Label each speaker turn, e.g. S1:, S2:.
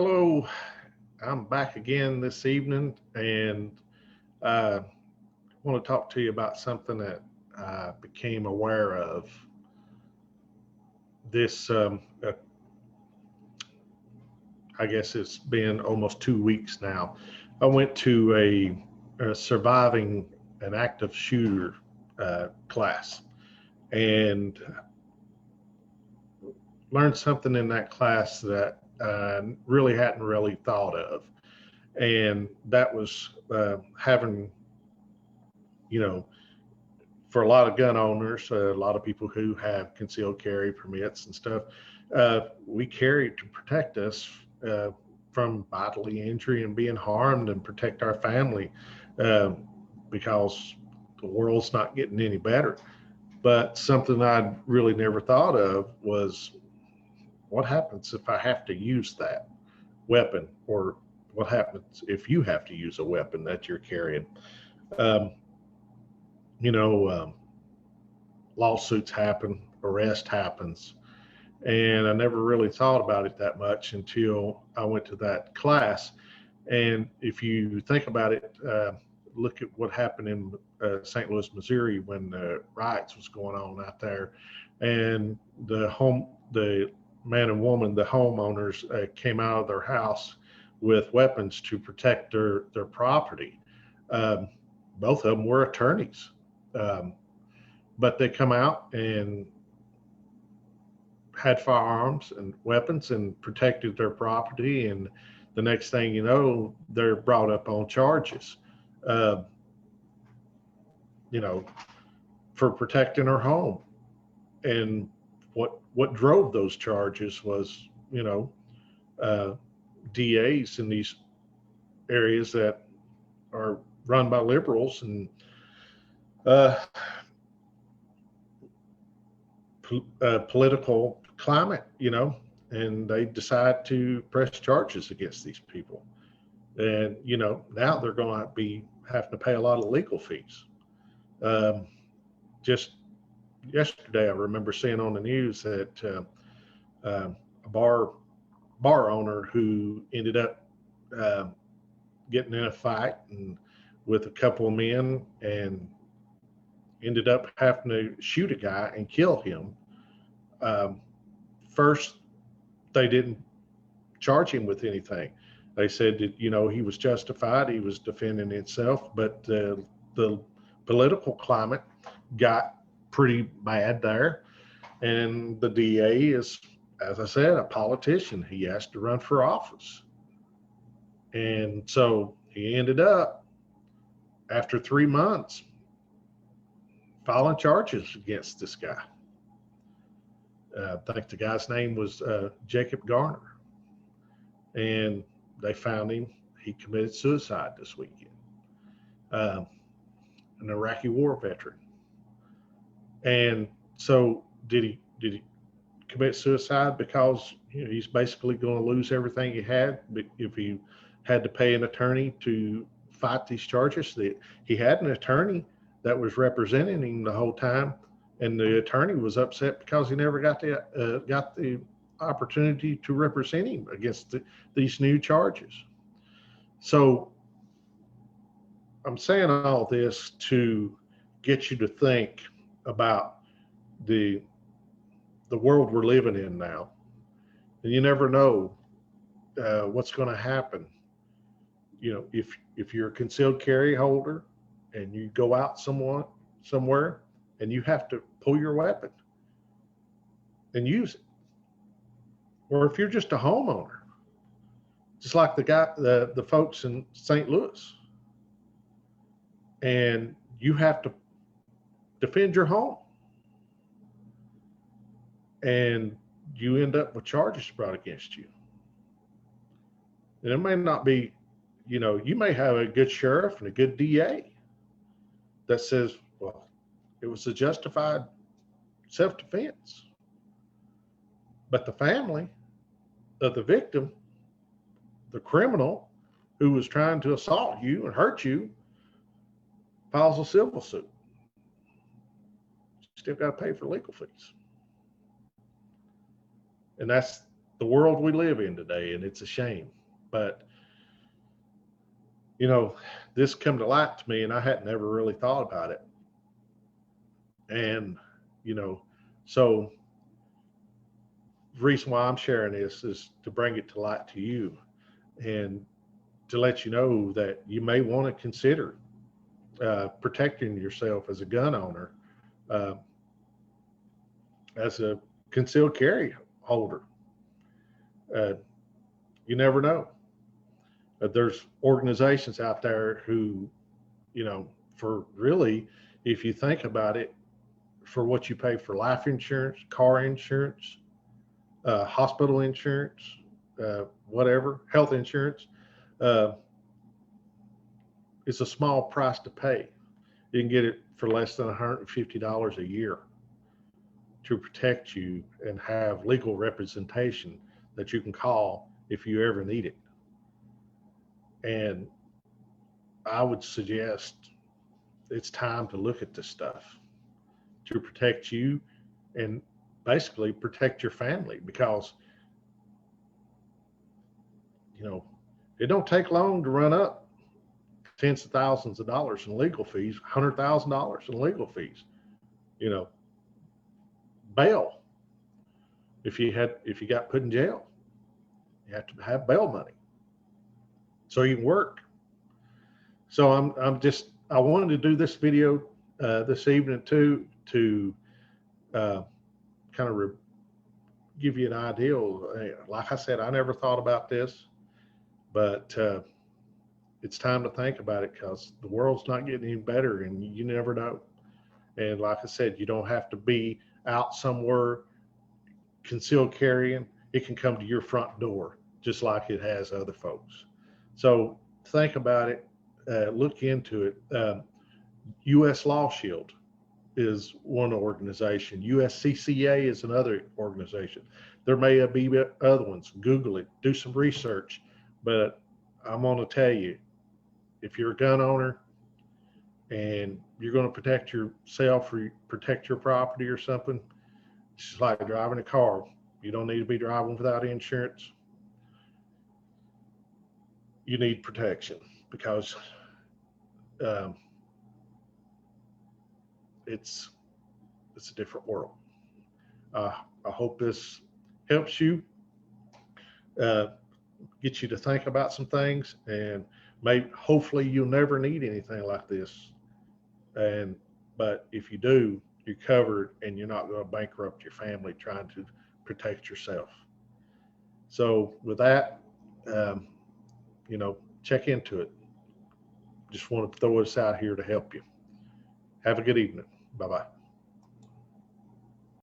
S1: Hello, I'm back again this evening, and I want to talk to you about something that I became aware of this. I guess it's been almost 2 weeks now. I went to a surviving an active shooter class and learned something in that class that I really hadn't really thought of, and that was having, you know, for a lot of gun owners, a lot of people who have concealed carry permits and stuff, we carry to protect us uh, from bodily injury and being harmed and protect our family uh, because the world's not getting any better. But something I really never thought of was what happens if I have to use that weapon, or what happens if you have to use a weapon that you're carrying. Um, you know, Lawsuits happen, arrest happens. And I never really thought about it that much until I went to that class. And if you think about it, look at what happened in St. Louis, Missouri, when the riots was going on out there, and the man and woman, the homeowners, came out of their house with weapons to protect their property. Um, Both of them were attorneys. Um, but they come out and had firearms and weapons and protected their property. And the next thing you know, they're brought up on charges, uh, you know, for protecting their home. And what drove those charges was, uh, DAs in these areas that are run by liberals and uh, political climate, and they decide to press charges against these people. And, now they're going to be having to pay a lot of legal fees. Um, just yesterday, I remember seeing on the news that a bar owner who ended up uh, getting in a fight and with a couple of men and ended up having to shoot a guy and kill him. Um, First, they didn't charge him with anything. They said that he was justified, he was defending himself, but the political climate got pretty bad there, and the DA is, as I said, a politician. He has to run for office, and so he ended up after 3 months filing charges against this guy. I think the guy's name was Jacob Garner, and they found him. He committed suicide this weekend. Um, an Iraqi war veteran. And so, did he commit suicide because he's basically going to lose everything he had if he had to pay an attorney to fight these charges? He had an attorney that was representing him the whole time, and the attorney was upset because he never got the opportunity to represent him against these new charges. So I'm saying all this to get you to think about the the world we're living in now, and you never know what's going to happen. If you're a concealed carry holder and you go out somewhere and you have to pull your weapon and use it, or if you're just a homeowner, just like the folks in St. Louis, and you have to defend your home, and you end up with charges brought against you. And it may not be, you may have a good sheriff and a good DA that says, well, it was a justified self-defense. But the family of the victim, the criminal who was trying to assault you and hurt you, files a civil suit. Still got to pay for legal fees. And the world we live in today, and it's a shame. But this come to light to me, and I hadn't ever really thought about it. And so the reason why I'm sharing this is to bring it to light to you, and to let you know that you may want to consider protecting yourself as a gun owner, uh, as a concealed carry holder. Uh, you never know. There's organizations out there who, for really, if you think about it, for what you pay for life insurance, car insurance, hospital insurance, whatever, health insurance, uh, it's a small price to pay. You can get it for less than $150 a year to protect you and have legal representation that you can call if you ever need it. And I would suggest it's time to look at this stuff to protect you and basically protect your family, because it don't take long to run up tens of thousands of dollars in legal fees, $100,000 in legal fees. Bail. If you got put in jail, you have to have bail money so you can work. So I wanted to do this video this evening too, to kind of give you an idea. Like I said, I never thought about this, but it's time to think about it, because the world's not getting any better, and you never know. And like I said, you don't have to be out somewhere concealed carrying. It can come to your front door, just like it has other folks. So think about it, look into it. U.S. Law Shield is one organization. USCCA is another organization. There may be other ones. Google it, do some research. But I'm going to tell you, if you're a gun owner and you're going to protect yourself or protect your property or something, it's just like driving a car. You don't need to be driving without insurance. You need protection, because it's a different world. I hope this helps you, get you to think about some things, and hopefully you'll never need anything like this. But if you do, you're covered, and you're not going to bankrupt your family trying to protect yourself. So with that, check into it. Just want to throw this out here to help you. Have a good evening. Bye-bye.